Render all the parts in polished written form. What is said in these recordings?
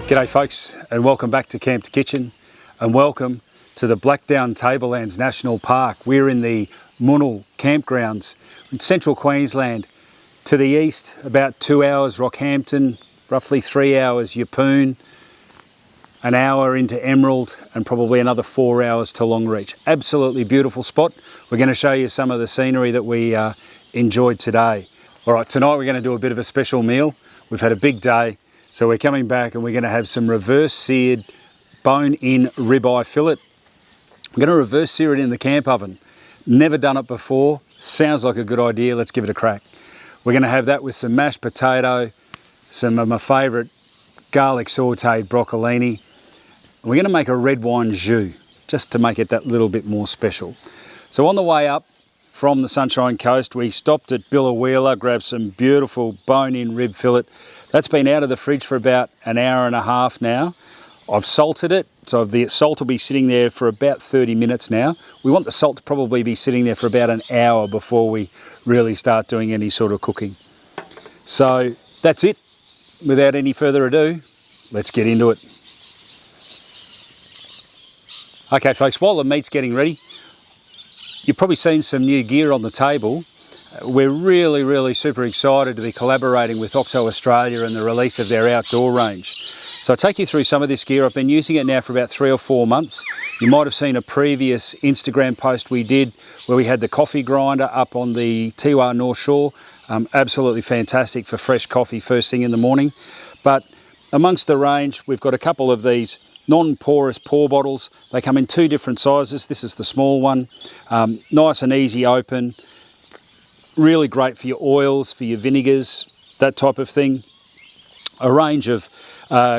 G'day folks, and welcome back to Camp to Kitchen, and welcome to the Blackdown Tablelands National Park. We're in the Moonal campgrounds in central Queensland. To the east, about 2 hours Rockhampton, roughly 3 hours Yeppoon, an hour into Emerald, and probably another 4 hours to Longreach. Absolutely beautiful spot. We're going to show you some of the scenery that we enjoyed today. All right, tonight we're going to do a bit of a special meal. We've had a big day. So we're coming back and we're going to have some reverse seared bone-in ribeye fillet. I'm going to reverse sear it in the camp oven. Never done it before. Sounds like a good idea. Let's give it a crack. We're going to have that with some mashed potato, some of my favourite garlic sautéed broccolini. And we're going to make a red wine jus just to make it that little bit more special. So on the way up from the Sunshine Coast, we stopped at Billawheeler, grabbed some beautiful bone-in rib fillet. That's been out of the fridge for about an hour and a half now. I've salted it, so the salt will be sitting there for about 30 minutes now. We want the salt to probably be sitting there for about an hour before we really start doing any sort of cooking. So that's it. Without any further ado, let's get into it. Okay folks, while the meat's getting ready, you've probably seen some new gear on the table. We're really super excited to be collaborating with OXO Australia and the release of their outdoor range. So I'll take you through some of this gear. I've been using it now for about 3 or 4 months. You might have seen a previous Instagram post we did where we had the coffee grinder up on the Tiwa North Shore. Absolutely fantastic for fresh coffee first thing in the morning. But amongst the range, we've got a couple of these non-porous pour bottles. They come in 2 different sizes. This is the small one. Nice and easy open. Really great for your oils, for your vinegars, that type of thing. A range of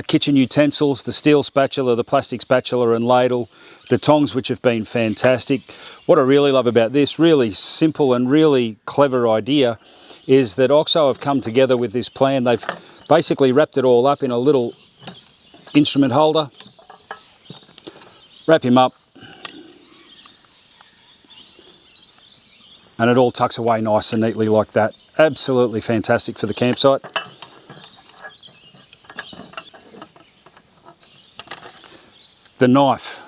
kitchen utensils, the steel spatula, the plastic spatula and ladle, the tongs, which have been fantastic. What I really love about this, really simple and really clever idea, is that OXO have come together with this plan. They've basically wrapped it all up in a little instrument holder. Wrap him up. And it all tucks away nice and neatly like that. Absolutely fantastic for the campsite. The knife.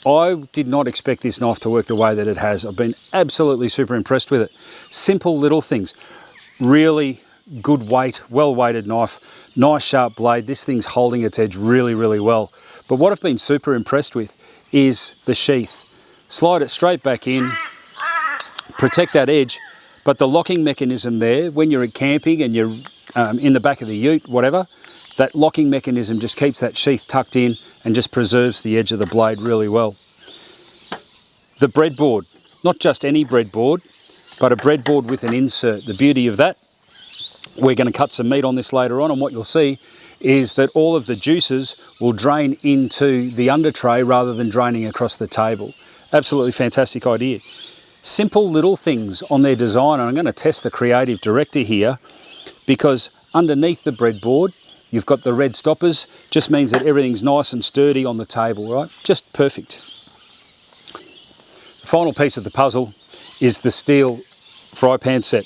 I did not expect this knife to work the way that it has. I've been absolutely super impressed with it. Simple little things. Really good weight, well-weighted knife. Nice sharp blade. This thing's holding its edge really well. But what I've been super impressed with is the sheath. Slide it straight back in. Protect that edge, but the locking mechanism there, when you're camping and you're in the back of the ute, whatever, that locking mechanism just keeps that sheath tucked in and just preserves the edge of the blade really well. The breadboard, not just any breadboard, but a breadboard with an insert. The beauty of that, we're going to cut some meat on this later on, and what you'll see is that all of the juices will drain into the under tray rather than draining across the table. Absolutely fantastic idea. Simple little things on their design, and I'm going to test the creative director here, because underneath the breadboard you've got the red stoppers. Just means that everything's nice and sturdy on the table, right? Just perfect. The final piece of the puzzle is the steel fry pan set.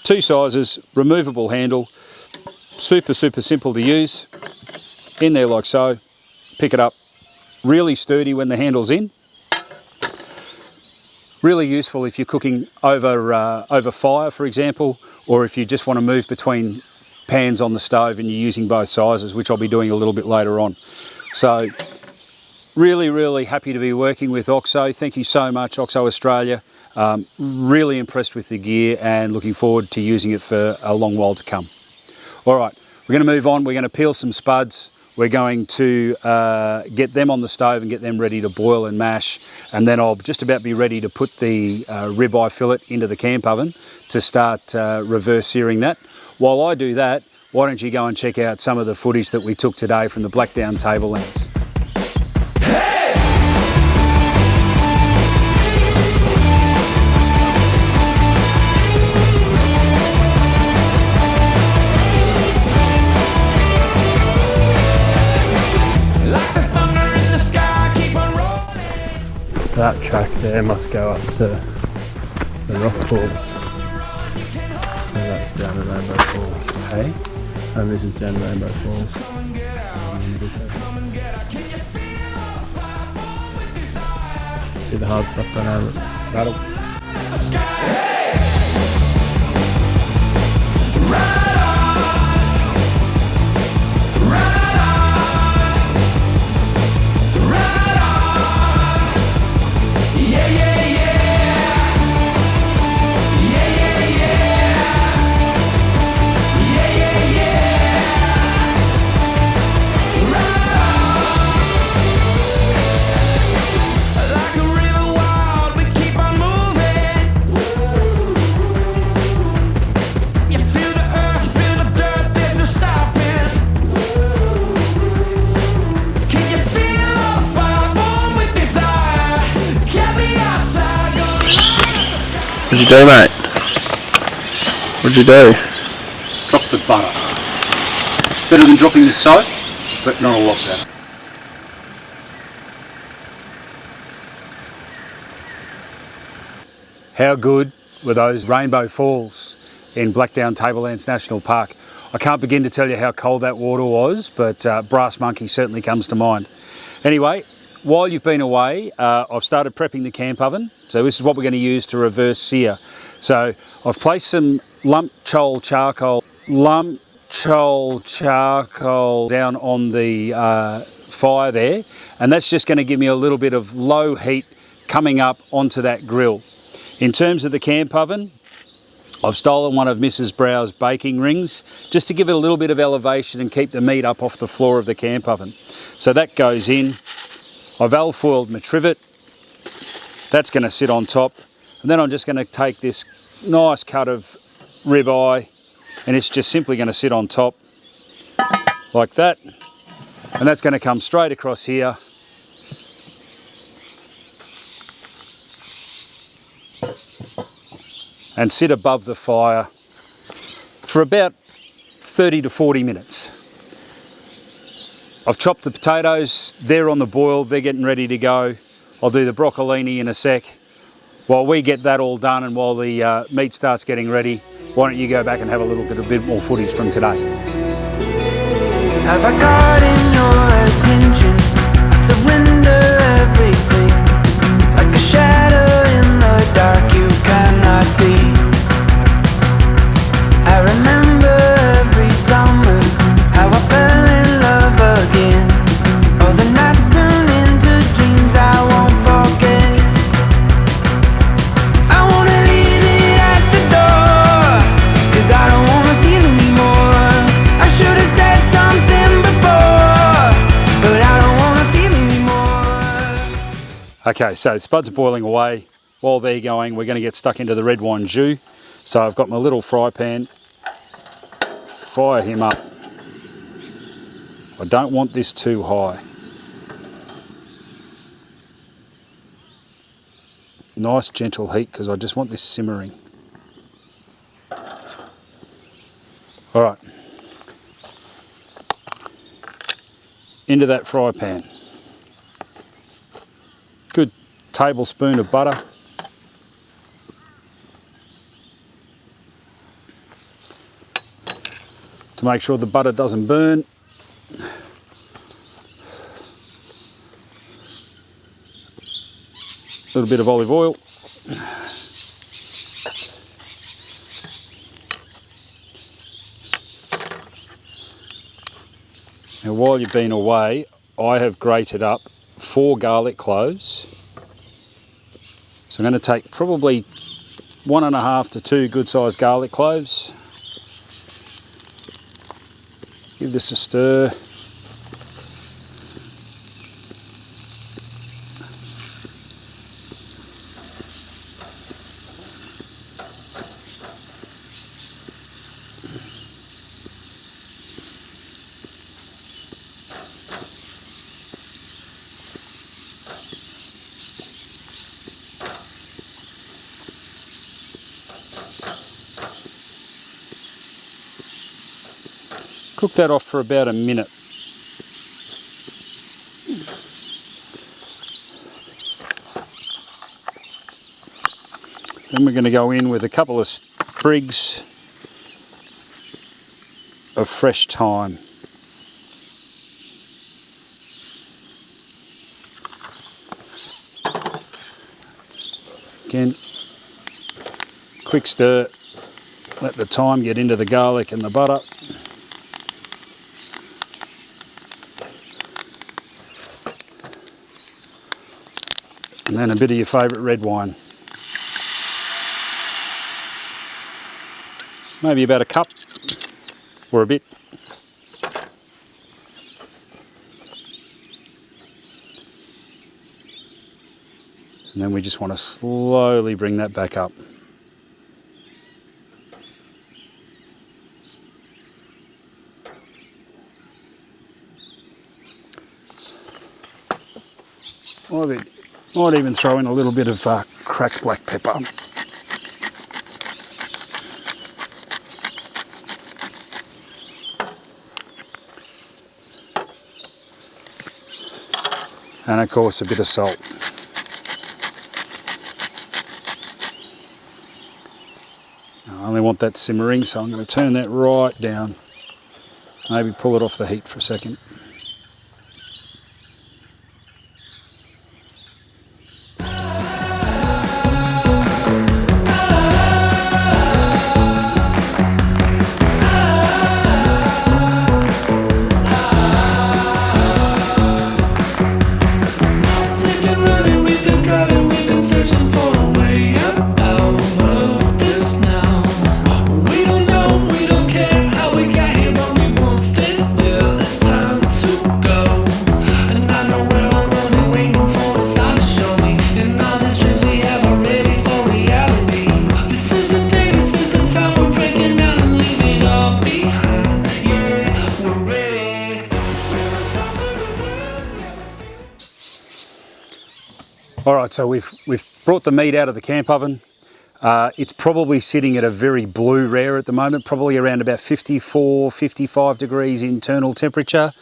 2 sizes, removable handle, super simple to use. In there like so, pick it up. Really sturdy when the handle's in. Really useful if you're cooking over fire, for example, or if you just want to move between pans on the stove and you're using both sizes, which I'll be doing a little bit later on. So really happy to be working with OXO. Thank you so much, OXO Australia. Really impressed with the gear and looking forward to using it for a long while to come. All right, we're going to move on. We're going to peel some spuds. we're going to get them on the stove and get them ready to boil and mash, and then I'll just about be ready to put the ribeye fillet into the camp oven to start reverse searing that. While I do that, why don't you go and check out some of the footage that we took today from the Blackdown Tablelands. That track there must go up to the rock falls. And that's down at Rainbow Falls. Hey? And this is down Rainbow Falls. See the hard stuff going over it. Rattle. What'd you do, mate? What'd you do? Drop the butter. Better than dropping the soap, but not a lot better. How good were those rainbow falls in Blackdown Tablelands National Park? I can't begin to tell you how cold that water was, but Brass Monkey certainly comes to mind. Anyway, while you've been away, I've started prepping the camp oven. So this is what we're going to use to reverse sear. So I've placed some lump chol charcoal down on the fire there, and that's just going to give me a little bit of low heat coming up onto that grill. In terms of the camp oven, I've stolen one of Mrs. Brow's baking rings just to give it a little bit of elevation and keep the meat up off the floor of the camp oven. So that goes in. I've alfoiled my trivet. That's going to sit on top. And then I'm just going to take this nice cut of ribeye, and it's just simply going to sit on top like that. And that's going to come straight across here. And sit above the fire for about 30 to 40 minutes. I've chopped the potatoes, they're on the boil, they're getting ready to go. I'll do the broccolini in a sec. While we get that all done and while the meat starts getting ready, why don't you go back and have a bit more footage from today. Have I gotten your attention? I surrender everything. Like a shadow in the dark you cannot see. I remember every summer how I fell in love again. All the nights turn into dreams I won't forget. I wanna leave it at the door, 'cause I don't wanna feel anymore. I should have said something before, but I don't wanna feel anymore. Okay, so spuds are boiling away. While they're going, we're going to get stuck into the red wine jus. So I've got my little fry pan. Fire him up. I don't want this too high. Nice gentle heat because I just want this simmering. All right. Into that fry pan. Good tablespoon of butter. To make sure the butter doesn't burn. A little bit of olive oil. Now while you've been away, I have grated up 4 garlic cloves. So I'm going to take probably 1.5 to 2 good sized garlic cloves. Give this a stir. Cook that off for about a minute. Then we're going to go in with a couple of sprigs of fresh thyme. Again, quick stir, let the thyme get into the garlic and the butter. And then a bit of your favourite red wine. Maybe about a cup or a bit. And then we just want to slowly bring that back up. Might even throw in a little bit of cracked black pepper. And of course a bit of salt. I only want that simmering, so I'm going to turn that right down. Maybe pull it off the heat for a second. Alright, so we've brought the meat out of the camp oven. It's probably sitting at a very blue rare at the moment, probably around about 54, 55 degrees internal temperature.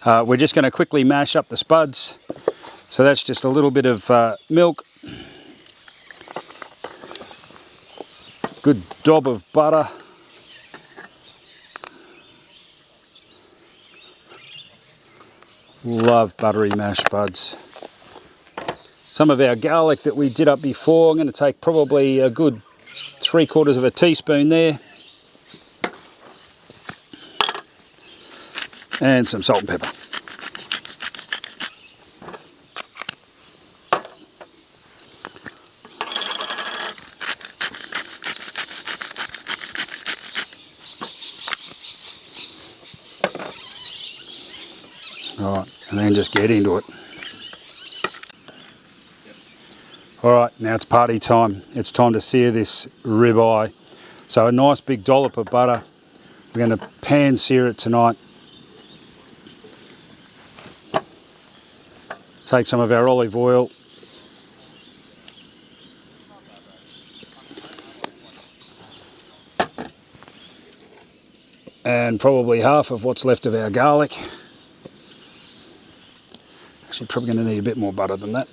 We're just going to quickly mash up the spuds. So that's just a little bit of milk, good dob of butter, love buttery mashed spuds. Some of our garlic that we did up before, I'm going to take probably a good 3/4 of a teaspoon there. And some salt and pepper. All right, and then just get into it. All right, now it's party time. It's time to sear this ribeye. So a nice big dollop of butter. We're going to pan sear it tonight. Take some of our olive oil. And probably half of what's left of our garlic. Actually, probably going to need a bit more butter than that.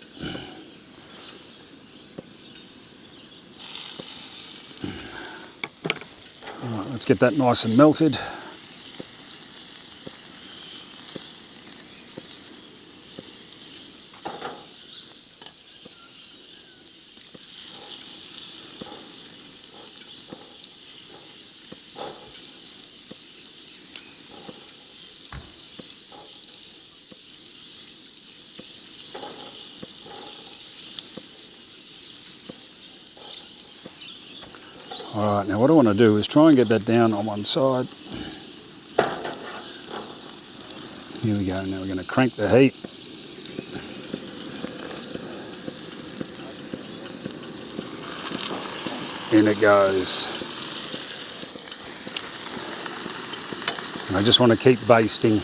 Let's get that nice and melted. Alright, now what I want to do is try and get that down on one side. Here we go, now we're going to crank the heat. In it goes. And I just want to keep basting.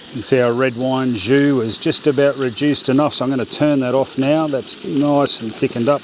You can see our red wine jus is just about reduced enough, so I'm going to turn that off now. That's nice and thickened up.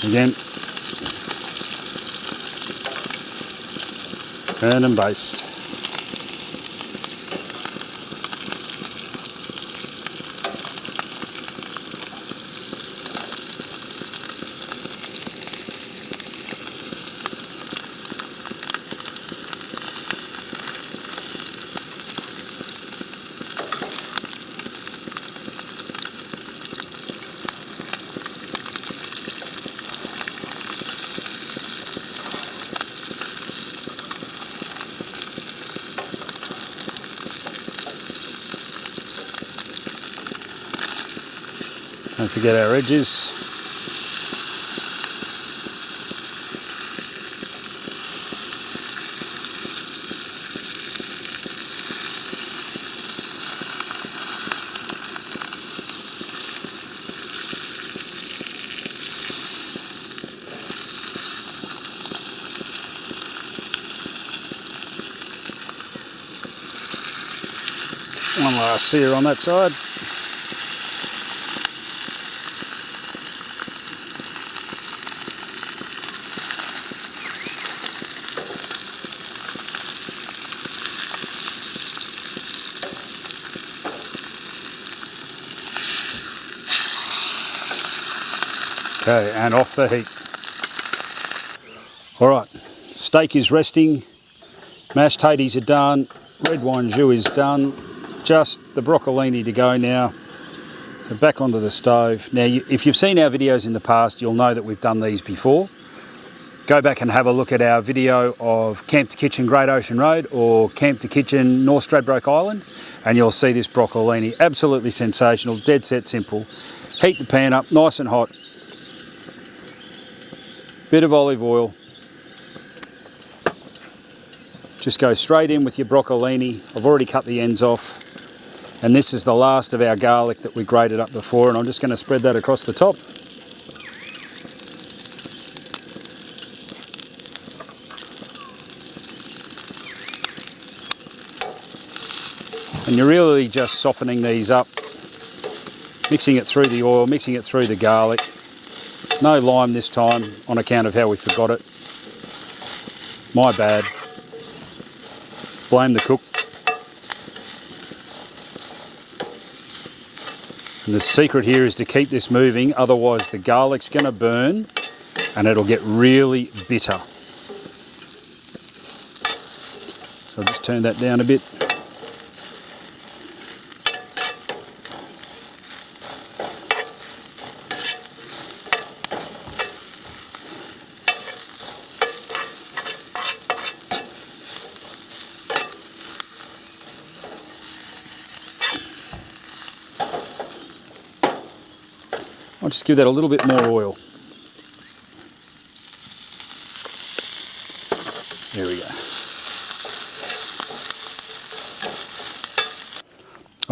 Again, turn and baste. Don't forget our edges. One last sear on that side. Okay, and off the heat. All right, steak is resting, mashed tatties are done, red wine jus is done, just the broccolini to go now. So back onto the stove. Now, if you've seen our videos in the past, you'll know that we've done these before. Go back and have a look at our video of Camp to Kitchen Great Ocean Road or Camp to Kitchen North Stradbroke Island, and you'll see this broccolini. Absolutely sensational, dead set simple. Heat the pan up nice and hot. Bit of olive oil. Just go straight in with your broccolini. I've already cut the ends off. And this is the last of our garlic that we grated up before, and I'm just going to spread that across the top. And you're really just softening these up, mixing it through the oil, mixing it through the garlic. No lime this time on account of how we forgot it. My bad. Blame the cook. And the secret here is to keep this moving, otherwise the garlic's going to burn and it'll get really bitter. So I'll just turn that down a bit. I'll just give that a little bit more oil. There we go.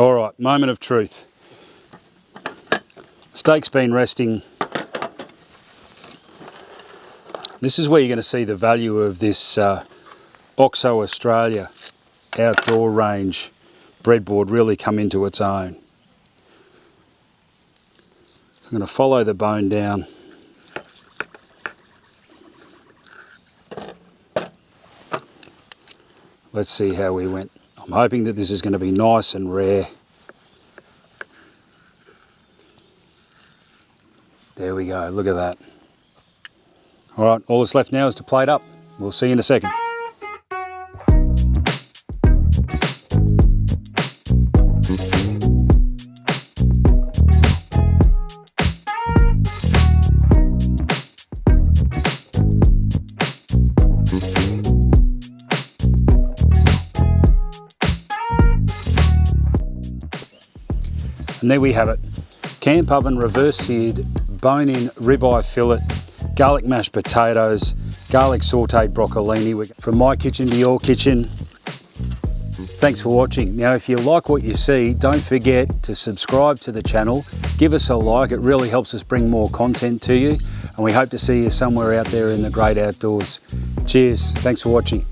All right, moment of truth. Steak's been resting. This is where you're going to see the value of this Oxo Australia outdoor range breadboard really come into its own. I'm going to follow the bone down. Let's see how we went. I'm hoping that this is going to be nice and rare. There we go, look at that. All right, all that's left now is to plate up. We'll see you in a second. And there we have it. Camp oven reverse seared bone-in ribeye fillet, garlic mashed potatoes, garlic sautéed broccolini. From my kitchen to your kitchen. Thanks for watching. Now, if you like what you see, don't forget to subscribe to the channel. Give us a like, it really helps us bring more content to you. And we hope to see you somewhere out there in the great outdoors. Cheers, thanks for watching.